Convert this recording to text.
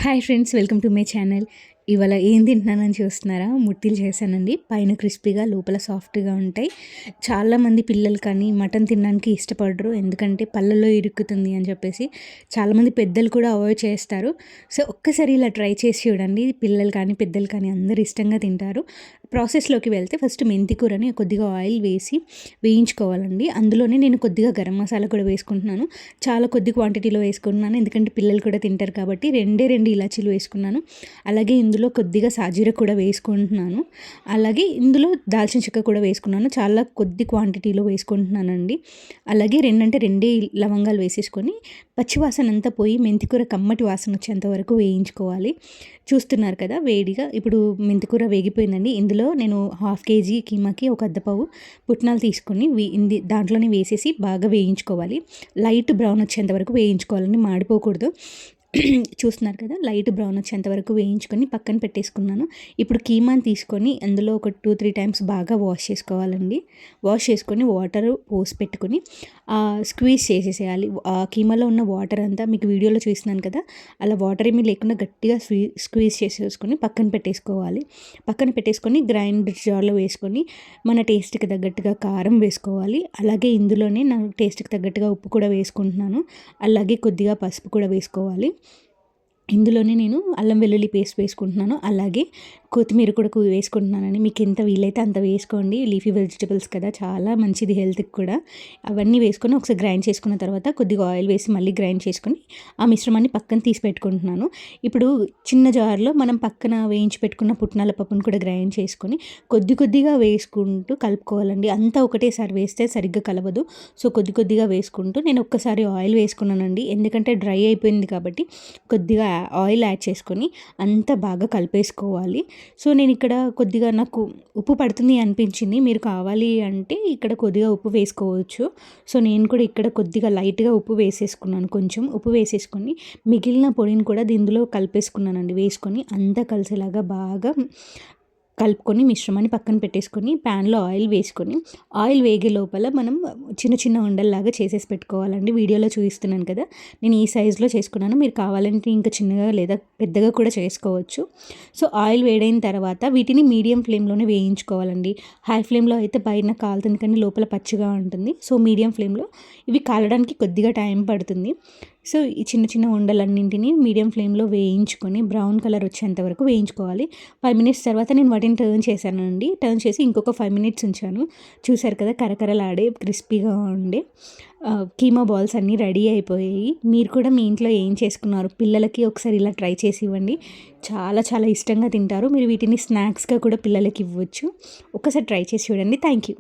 Hi friends, welcome to my channel. ఇవాళ ఏం తింటున్నానని చూస్తున్నారా? ముట్టిలు చేశానండి. పైన క్రిస్పీగా లోపల సాఫ్ట్గా ఉంటాయి. చాలామంది పిల్లలు కానీ మటన్ తినడానికి ఇష్టపడరు, ఎందుకంటే పళ్ళల్లో ఇరుక్కుతుంది అని చెప్పేసి చాలామంది పెద్దలు కూడా అవాయిడ్ చేస్తారు. సో ఒక్కసారి ఇలా ట్రై చేసి చూడండి. పిల్లలు కానీ పెద్దలు కానీ అందరూ ఇష్టంగా తింటారు. ప్రాసెస్లోకి వెళ్తే ఫస్ట్ మెంతి కూరని కొద్దిగా ఆయిల్ వేసి వేయించుకోవాలండి. అందులోనే నేను కొద్దిగా గరం మసాలా కూడా వేసుకుంటున్నాను. చాలా కొద్ది క్వాంటిటీలో వేసుకుంటున్నాను, ఎందుకంటే పిల్లలు కూడా తింటారు కాబట్టి. రెండు ఇలాచీలు వేసుకున్నాను. అలాగే ఇందులో కొద్దిగా సాజీర కూడా వేసుకుంటున్నాను. అలాగే ఇందులో దాల్చిన చెక్క కూడా వేసుకున్నాను. చాలా కొద్ది క్వాంటిటీలో వేసుకుంటున్నానండి. అలాగే రెండే లవంగాలు వేసేసుకొని పచ్చివాసన అంతా పోయి మెంతికూర కమ్మటి వాసన వచ్చేంత వరకు వేయించుకోవాలి. చూస్తున్నారు కదా వేడిగా. ఇప్పుడు మెంతికూర వేగిపోయిందండి. ఇందులో నేను 1/2 కేజీ కీమాకి ఒక అద్దపావు పుట్నాలు తీసుకొని దాంట్లోనే వేసేసి బాగా వేయించుకోవాలి. లైట్ బ్రౌన్ వచ్చేంత వరకు వేయించుకోవాలండి, మాడిపోకూడదు. చూస్తున్నారు కదా, లైట్ బ్రౌన్ వచ్చేంత వరకు వేయించుకొని పక్కన పెట్టేసుకున్నాను. ఇప్పుడు కీమాని తీసుకొని అందులో ఒక 2-3 టైమ్స్ బాగా వాష్ చేసుకోవాలండి. వాష్ చేసుకొని వాటర్ పోసి పెట్టుకొని స్క్వీజ్ చేసేసేయాలి. ఆ కీమాలో ఉన్న వాటర్ అంతా మీకు వీడియోలో చూస్తున్నాను కదా, అలా వాటర్ ఏమీ లేకుండా గట్టిగా స్క్వీజ్ చేసేసుకొని పక్కన పెట్టేసుకోవాలి. పక్కన పెట్టేసుకొని గ్రైండర్ జార్లో వేసుకొని మన టేస్ట్కి తగ్గట్టుగా కారం వేసుకోవాలి. అలాగే ఇందులోనే నా టేస్ట్కి తగ్గట్టుగా ఉప్పు కూడా వేసుకుంటున్నాను. అలాగే కొద్దిగా పసుపు కూడా వేసుకోవాలి. ఇందులోనే నేను అల్లం వెల్లుల్లి పేస్ట్ వేసుకుంటున్నాను. అలాగే కొత్తిమీర కూడా వేసుకుంటున్నానండి. మీకు ఎంత వీలైతే అంత వేసుకోండి. లీఫీ వెజిటబుల్స్ కదా, చాలా మంచిది హెల్త్కి కూడా. అవన్నీ వేసుకొని ఒకసారి గ్రైండ్ చేసుకున్న తర్వాత కొద్దిగా ఆయిల్ వేసి మళ్ళీ గ్రైండ్ చేసుకొని ఆ మిశ్రమాన్ని పక్కన తీసి పెట్టుకుంటున్నాను. ఇప్పుడు చిన్న జార్లో మనం పక్కన వేయించి పెట్టుకున్న పుట్నాల పప్పును కూడా గ్రైండ్ చేసుకొని కొద్దిగా వేసుకుంటూ కలుపుకోవాలండి. అంతా ఒకటేసారి వేస్తే సరిగ్గా కలవదు. సో కొద్దిగా వేసుకుంటూ నేను ఒక్కసారి ఆయిల్ వేసుకున్నానండి, ఎందుకంటే డ్రై అయిపోయింది కాబట్టి. కొద్దిగా ఆయిల్ యాడ్ చేసుకొని అంతా బాగా కలిపేసుకోవాలి. సో నేను ఇక్కడ కొద్దిగా నాకు ఉప్పు పడుతుంది అనిపించింది. మీరు కావాలి అంటే ఇక్కడ కొద్దిగా ఉప్పు వేసుకోవచ్చు. సో నేను కూడా ఇక్కడ కొద్దిగా లైట్గా ఉప్పు వేసేసుకున్నాను. కొంచెం ఉప్పు వేసేసుకొని మిగిలిన పొడిని కూడా ఇందులో కలిపేసుకున్నానండి. వేసుకొని అంతా కలిసేలాగా బాగా కలుపుకొని మిశ్రమాన్ని పక్కన పెట్టేసుకొని ప్యాన్లో ఆయిల్ వేసుకొని ఆయిల్ వేగే లోపల మనం చిన్న ఉండల్లాగా చేసేసి పెట్టుకోవాలండి. వీడియోలో చూపిస్తున్నాను కదా, నేను ఈ సైజులో చేసుకున్నాను. మీరు కావాలంటే ఇంకా చిన్నగా లేదా పెద్దగా కూడా చేసుకోవచ్చు. సో ఆయిల్ వేడైన తర్వాత వీటిని మీడియం ఫ్లేమ్లోనే వేయించుకోవాలండి. హై ఫ్లేమ్లో అయితే పైన కాలుతుంది కానీ లోపల పచ్చిగా ఉంటుంది. సో మీడియం ఫ్లేమ్లో ఇవి కాలడానికి కొద్దిగా టైం పడుతుంది. సో ఈ చిన్న ఉండలన్నింటినీ మీడియం ఫ్లేమ్లో వేయించుకొని బ్రౌన్ కలర్ వచ్చేంత వరకు వేయించుకోవాలి. 5 మినిట్స్ తర్వాత నేను వాటిని టర్న్ చేశానండి. టర్న్ చేసి ఇంకొక 5 మినిట్స్ ఉంచాను. చూసారు కదా, కరకరలాడే క్రిస్పీగా ఉండే కీమా బాల్స్ అన్నీ రెడీ అయిపోయాయి. మీరు కూడా మీ ఇంట్లో ఏం చేసుకున్నారు? పిల్లలకి ఒకసారి ఇలా ట్రై చేసి ఇవ్వండి. చాలా ఇష్టంగా తింటారు. మీరు వీటిని స్నాక్స్గా కూడా పిల్లలకి ఇవ్వచ్చు. ఒకసారి ట్రై చేసి చూడండి. Thank you.